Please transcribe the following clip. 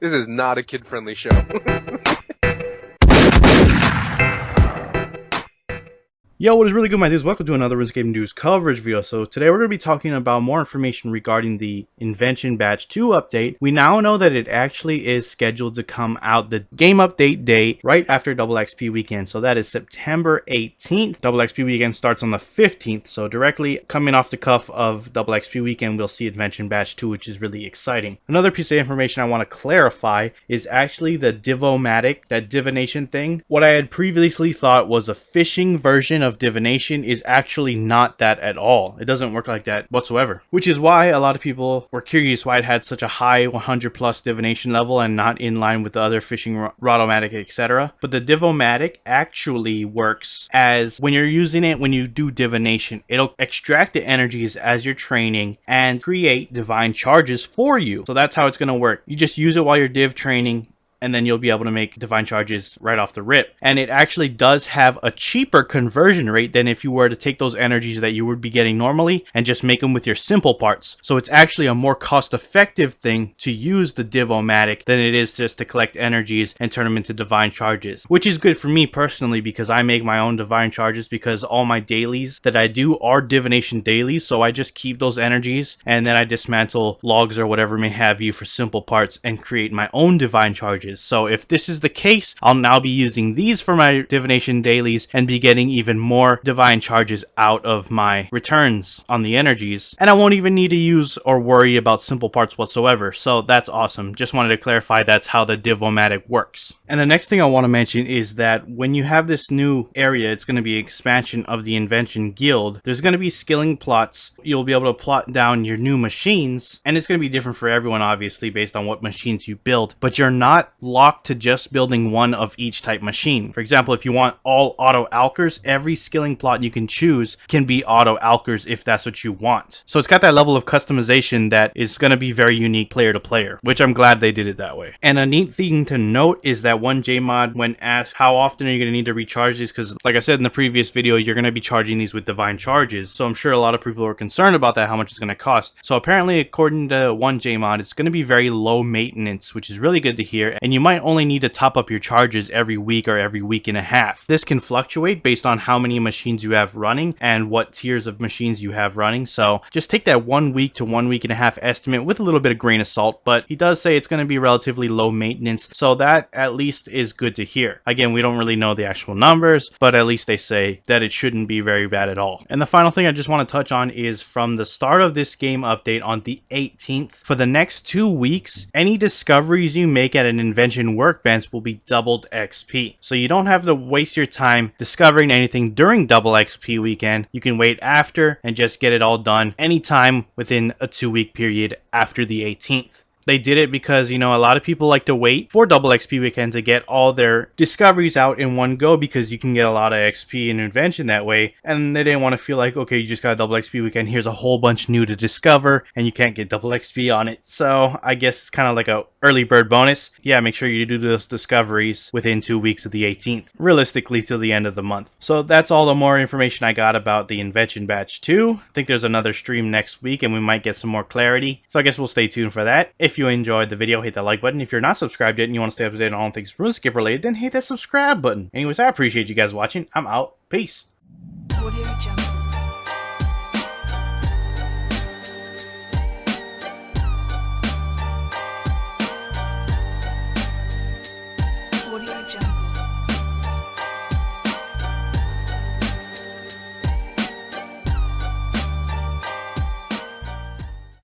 This is not a kid-friendly show. Yo, what is really good, my dudes? Welcome to another RuneScape News coverage video. So today we're going to be talking about more information regarding the Invention Batch 2 update. We now know that it actually is scheduled to come out the game update day right after Double XP weekend. So that is September 18th. Double XP weekend starts on the 15th. So directly coming off the cuff of Double XP weekend, we'll see Invention Batch 2, which is really exciting. Another piece of information I want to clarify is actually the Divomatic, that divination thing. What I had previously thought was a fishing version of divination is actually not that at all. It doesn't work like that whatsoever, which is why a lot of people were curious why it had such a high 100 plus divination level and not in line with the other fishing rodomatic, etc. But the Divomatic actually works as when you're using it, when you do divination, it'll extract the energies as you're training and create divine charges for you. So that's how it's going to work. You just use it while you're div training, and then you'll be able to make divine charges right off the rip. And it actually does have a cheaper conversion rate than if you were to take those energies that you would be getting normally and just make them with your simple parts. So it's actually a more cost-effective thing to use the Divomatic than it is just to collect energies and turn them into divine charges, which is good for me personally because I make my own divine charges, because all my dailies that I do are divination dailies. So I just keep those energies and then I dismantle logs or whatever may have you for simple parts and create my own divine charges. So if this is the case, I'll now be using these for my divination dailies and be getting even more divine charges out of my returns on the energies. And I won't even need to use or worry about simple parts whatsoever. So that's awesome. Just wanted to clarify that's how the Divomatic works. And the next thing I want to mention is that when you have this new area, it's going to be expansion of the Invention Guild. There's going to be skilling plots. You'll be able to plot down your new machines, and it's going to be different for everyone, obviously, based on what machines you build, but you're not locked to just building one of each type machine. For example, if you want all auto alkers, every skilling plot you can choose can be auto alkers if that's what you want. So it's got that level of customization that is going to be very unique player to player, which I'm glad they did it that way. And a neat thing to note is that one JMod, when asked how often are you going to need to recharge these, because like I said in the previous video, you're going to be charging these with divine charges. So I'm sure a lot of people are concerned about that, how much it's going to cost. So apparently, according to one JMod, it's going to be very low maintenance, which is really good to hear. And you might only need to top up your charges every week or every week and a half. This can fluctuate based on how many machines you have running and what tiers of machines you have running. So just take that 1 week to 1 week and a half estimate with a little bit of grain of salt, but he does say it's going to be relatively low maintenance. So that at least is good to hear. Again, we don't really know the actual numbers, but at least they say that it shouldn't be very bad at all. And the final thing I just want to touch on is from the start of this game update on the 18th, for the next 2 weeks, any discoveries you make at an Invention workbench will be doubled XP. So you don't have to waste your time discovering anything during Double XP weekend. You can wait after and just get it all done anytime within a 2-week period after the 18th. They did it because, you know, a lot of people like to wait for Double XP weekend to get all their discoveries out in one go, because you can get a lot of XP in Invention that way, and they didn't want to feel like, okay, you just got a Double XP weekend, here's a whole bunch new to discover, and you can't get Double XP on it. So I guess it's kind of like a early bird bonus. Yeah, make sure you do those discoveries within 2 weeks of the 18th, realistically till the end of the month. So that's all the more information I got about the Invention Batch 2. I think there's another stream next week and we might get some more clarity. So I guess we'll stay tuned for that. If you enjoyed the video, hit that like button. If you're not subscribed yet and you want to stay up to date on all things RuneScape related, then hit that subscribe button. Anyways, I appreciate you guys watching. I'm out. Peace. Audio Jungle. Audio Jungle.